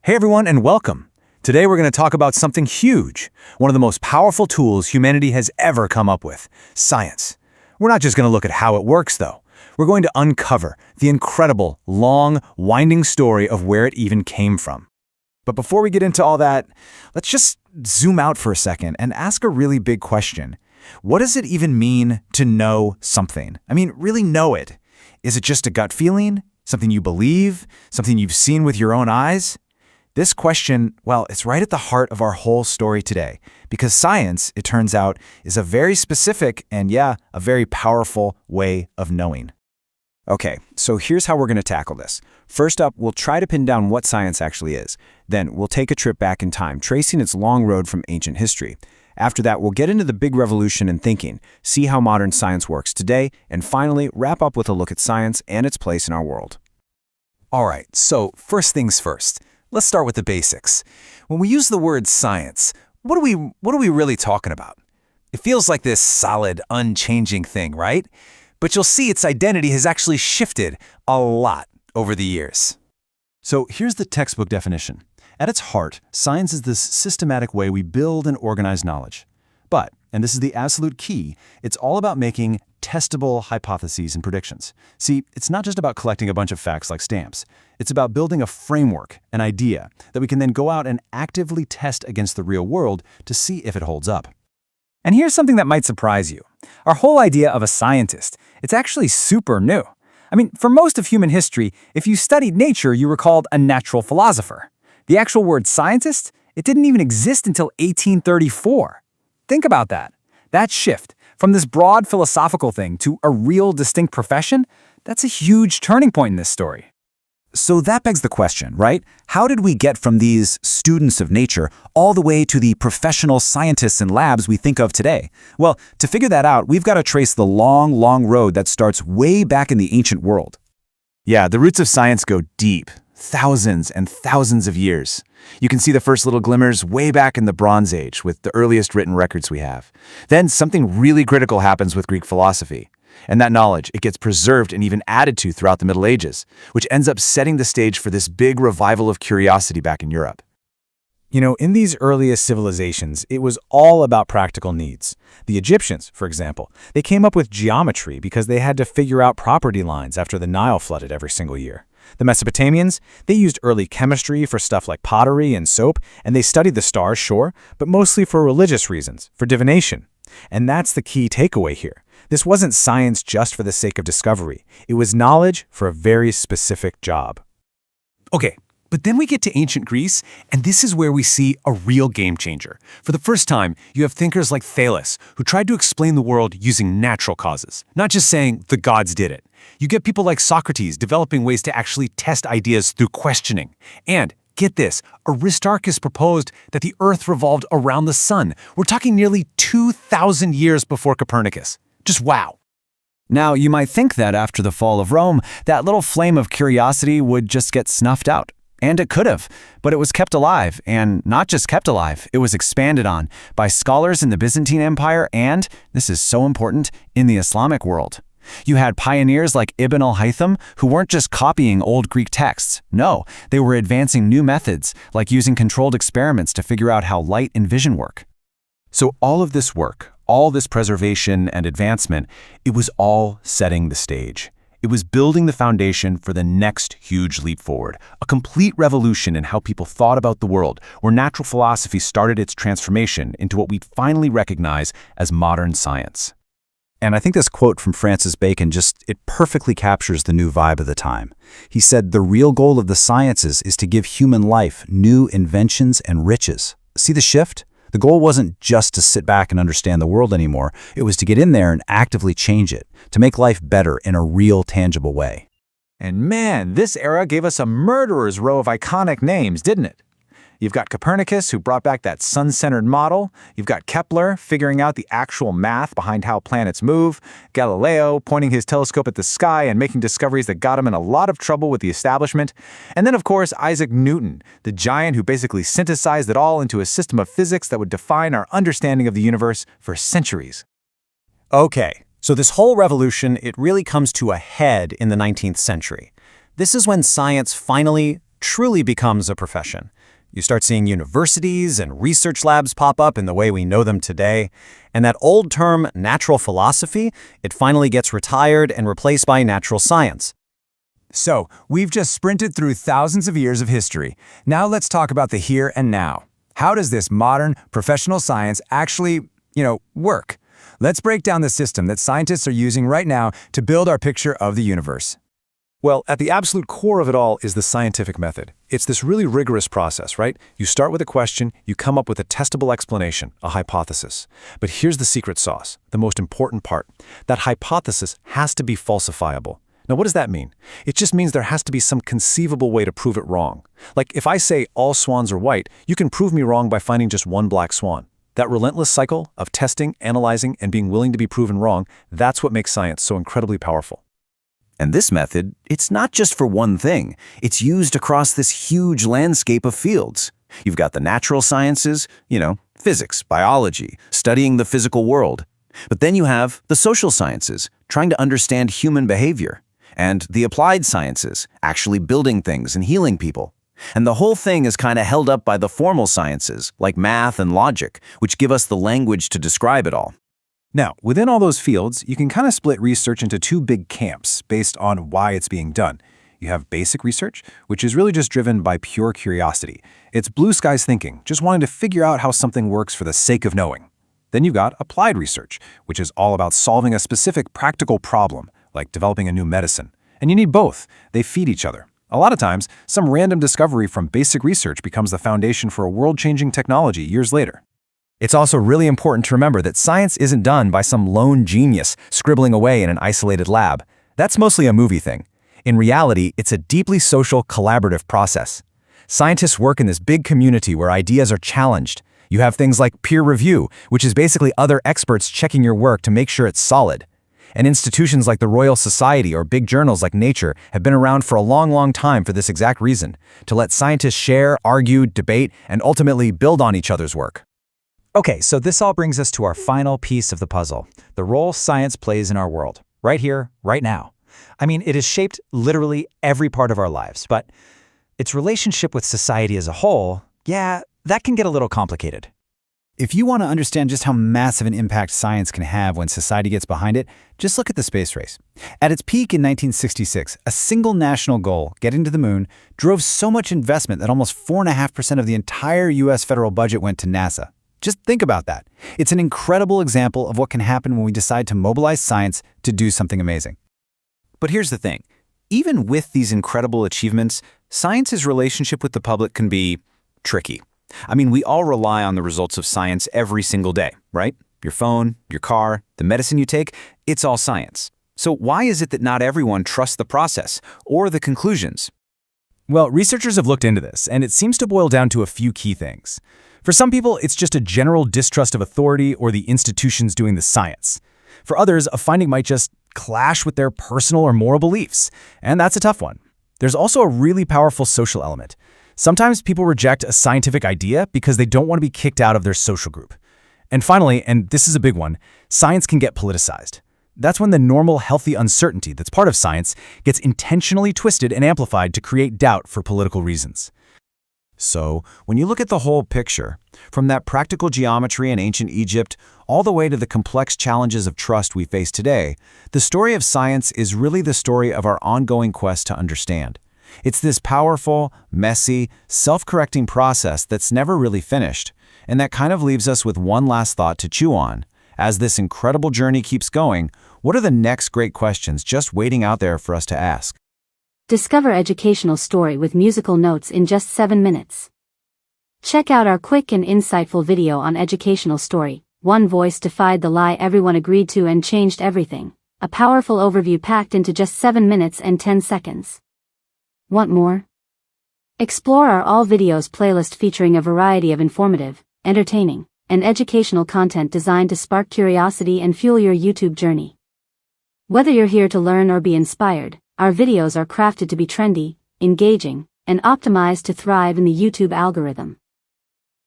Hey everyone, and welcome. Today we're going to talk about something huge, one of the most powerful tools humanity has ever come up with, science. We're not just going to look at how it works, though. We're going to uncover the incredible, long, winding story of where it even came from. But before we get into all that, let's just zoom out for a second and ask a really big question. What does it even mean to know something? I mean, really know it. Is it just a gut feeling? Something you believe? Something you've seen with your own eyes? This question, well, it's right at the heart of our whole story today, because science, it turns out, is a very specific and, a very powerful way of knowing. Okay, so here's how we're going to tackle this. First up, we'll try to pin down what science actually is. Then we'll take a trip back in time, tracing its long road from ancient history. After that, we'll get into the big revolution in thinking, see how modern science works today, and finally, wrap up with a look at science and its place in our world. All right, so first things first. Let's start with the basics. When we use the word science, what are we really talking about? It feels like this solid, unchanging thing, right? But you'll see its identity has actually shifted a lot over the years. So here's the textbook definition. At its heart, science is this systematic way we build and organize knowledge. But, and this is the absolute key, it's all about making testable hypotheses and predictions. See, it's not just about collecting a bunch of facts like stamps. It's about building a framework, an idea, that we can then go out and actively test against the real world to see if it holds up. And here's something that might surprise you. Our whole idea of a scientist, it's actually super new. I mean, for most of human history, if you studied nature, you were called a natural philosopher. The actual word scientist, it didn't even exist until 1834. Think about that. That shift from this broad philosophical thing to a real distinct profession, that's a huge turning point in this story. So that begs the question, right? How did we get from these students of nature all the way to the professional scientists in labs we think of today? Well, to figure that out, we've got to trace the long, long road that starts way back in the ancient world. Yeah, the roots of science go deep, thousands and thousands of years. You can see the first little glimmers way back in the Bronze Age with the earliest written records we have. Then something really critical happens with Greek philosophy. And that knowledge, it gets preserved and even added to throughout the Middle Ages, which ends up setting the stage for this big revival of curiosity back in Europe. You know, in these earliest civilizations, it was all about practical needs. The Egyptians, for example, they came up with geometry because they had to figure out property lines after the Nile flooded every single year. The Mesopotamians, they used early chemistry for stuff like pottery and soap, and they studied the stars, sure, but mostly for religious reasons, for divination. And that's the key takeaway here. This wasn't science just for the sake of discovery. It was knowledge for a very specific job. Okay, but then we get to ancient Greece, and this is where we see a real game changer. For the first time, you have thinkers like Thales, who tried to explain the world using natural causes, not just saying the gods did it. You get people like Socrates developing ways to actually test ideas through questioning. And get this, Aristarchus proposed that the Earth revolved around the sun. We're talking nearly 2,000 years before Copernicus. Just wow. Now, you might think that after the fall of Rome, that little flame of curiosity would just get snuffed out. And it could have, but it was kept alive, and not just kept alive, it was expanded on by scholars in the Byzantine Empire and, this is so important, in the Islamic world. You had pioneers like Ibn al-Haytham who weren't just copying old Greek texts. No, they were advancing new methods, like using controlled experiments to figure out how light and vision work. So all of this work, all this preservation and advancement, it was all setting the stage. It was building the foundation for the next huge leap forward, a complete revolution in how people thought about the world, where natural philosophy started its transformation into what we'd finally recognize as modern science. And I think this quote from Francis Bacon it perfectly captures the new vibe of the time. He said, "The real goal of the sciences is to give human life new inventions and riches." See the shift? The goal wasn't just to sit back and understand the world anymore. It was to get in there and actively change it, to make life better in a real, tangible way. And man, this era gave us a murderer's row of iconic names, didn't it? You've got Copernicus, who brought back that sun-centered model. You've got Kepler, figuring out the actual math behind how planets move. Galileo, pointing his telescope at the sky and making discoveries that got him in a lot of trouble with the establishment. And then, of course, Isaac Newton, the giant who basically synthesized it all into a system of physics that would define our understanding of the universe for centuries. Okay, so this whole revolution, it really comes to a head in the 19th century. This is when science finally truly becomes a profession. You start seeing universities and research labs pop up in the way we know them today, and that old term, natural philosophy, it finally gets retired and replaced by natural science. So, we've just sprinted through thousands of years of history. Now let's talk about the here and now. How does this modern, professional science actually, work? Let's break down the system that scientists are using right now to build our picture of the universe. Well, at the absolute core of it all is the scientific method. It's this really rigorous process, right? You start with a question, you come up with a testable explanation, a hypothesis. But here's the secret sauce, the most important part. That hypothesis has to be falsifiable. Now, what does that mean? It just means there has to be some conceivable way to prove it wrong. Like, if I say all swans are white, you can prove me wrong by finding just one black swan. That relentless cycle of testing, analyzing, and being willing to be proven wrong, that's what makes science so incredibly powerful. And this method, it's not just for one thing. It's used across this huge landscape of fields. You've got the natural sciences, physics, biology, studying the physical world. But then you have the social sciences, trying to understand human behavior. And the applied sciences, actually building things and healing people. And the whole thing is kind of held up by the formal sciences, like math and logic, which give us the language to describe it all. Now, within all those fields, you can kind of split research into two big camps based on why it's being done. You have basic research, which is really just driven by pure curiosity. It's blue skies thinking, just wanting to figure out how something works for the sake of knowing. Then you've got applied research, which is all about solving a specific practical problem, like developing a new medicine. And you need both. They feed each other. A lot of times, some random discovery from basic research becomes the foundation for a world-changing technology years later. It's also really important to remember that science isn't done by some lone genius scribbling away in an isolated lab. That's mostly a movie thing. In reality, it's a deeply social, collaborative process. Scientists work in this big community where ideas are challenged. You have things like peer review, which is basically other experts checking your work to make sure it's solid. And institutions like the Royal Society or big journals like Nature have been around for a long, long time for this exact reason, to let scientists share, argue, debate, and ultimately build on each other's work. Okay, so this all brings us to our final piece of the puzzle, the role science plays in our world, right here, right now. I mean, it has shaped literally every part of our lives, but its relationship with society as a whole, yeah, that can get a little complicated. If you want to understand just how massive an impact science can have when society gets behind it, just look at the space race. At its peak in 1966, a single national goal, getting to the moon, drove so much investment that almost 4.5% of the entire U.S. federal budget went to NASA. Just think about that. It's an incredible example of what can happen when we decide to mobilize science to do something amazing. But here's the thing. Even with these incredible achievements, science's relationship with the public can be tricky. I mean, we all rely on the results of science every single day, right? Your phone, your car, the medicine you take, it's all science. So why is it that not everyone trusts the process or the conclusions? Well, researchers have looked into this, and it seems to boil down to a few key things. For some people, it's just a general distrust of authority or the institutions doing the science. For others, a finding might just clash with their personal or moral beliefs, and that's a tough one. There's also a really powerful social element. Sometimes people reject a scientific idea because they don't want to be kicked out of their social group. And finally, and this is a big one, science can get politicized. That's when the normal, healthy uncertainty that's part of science gets intentionally twisted and amplified to create doubt for political reasons. So, when you look at the whole picture, from that practical geometry in ancient Egypt all the way to the complex challenges of trust we face today, the story of science is really the story of our ongoing quest to understand. It's this powerful, messy, self-correcting process that's never really finished, and that kind of leaves us with one last thought to chew on. As this incredible journey keeps going, what are the next great questions just waiting out there for us to ask? Discover educational story with musical notes in just 7 minutes. Check out our quick and insightful video on educational story. One voice defied the lie everyone agreed to and changed everything. A powerful overview packed into just 7 minutes and 10 seconds. Want more? Explore our all videos playlist featuring a variety of informative, entertaining, and educational content designed to spark curiosity and fuel your YouTube journey. Whether you're here to learn or be inspired, our videos are crafted to be trendy, engaging, and optimized to thrive in the YouTube algorithm.